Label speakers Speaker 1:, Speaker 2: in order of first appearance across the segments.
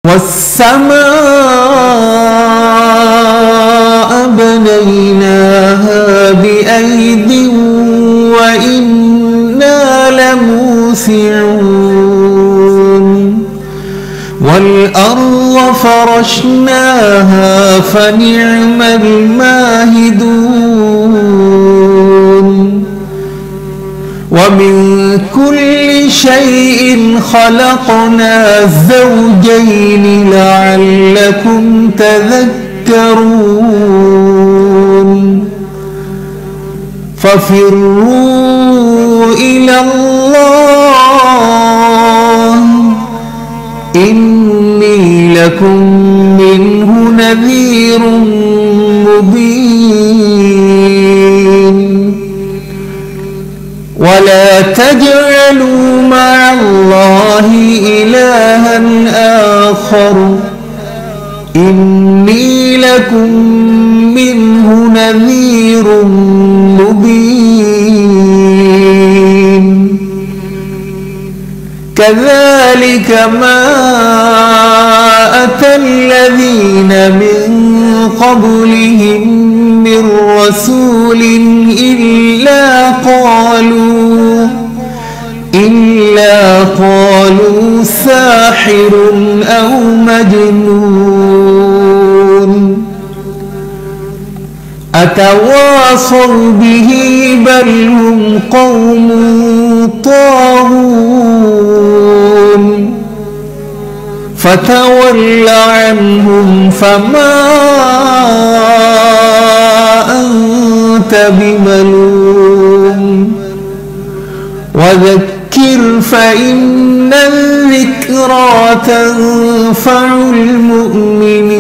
Speaker 1: والسماء بنيناها بأيد وإنا لموسعون والأرض فرشناها فنعم الماهدون ومن كل شيء خلقنا زوجين لعلكم تذكرون ففروا إلى الله إني لكم منه نذير مبين ولا تجعلوا مع الله إلها آخر إني لكم منه نذير مبين كذلك ما أتى الذين من قبلهم من رسول إلا قالوا ساحر أو مجنون أتواصوا به بل هم قوم طاغون فتول عنهم فما أنت بملوم وذكر فإن الذكرى تنفع المؤمنين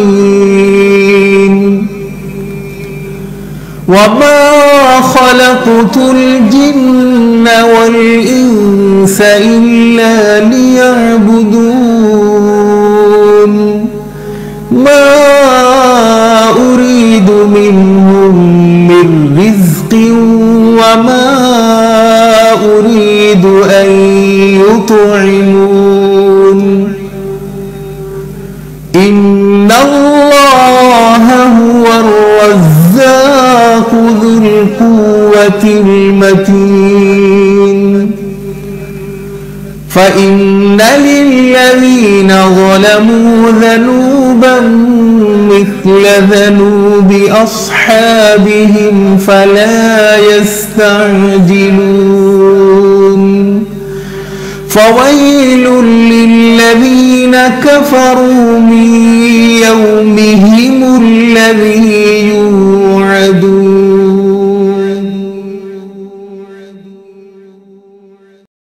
Speaker 1: وما خلقت الجن والإنس إلا ليعبدون ما أريد منهم من رزق وما أريد أن يطعمون إن الله هو الرزاق ذو القوة المتين فإن للذين ظلموا ذنوبا مثل ذنوب أصحابهم فلا يستعجلون فويل للذين كفروا من يوم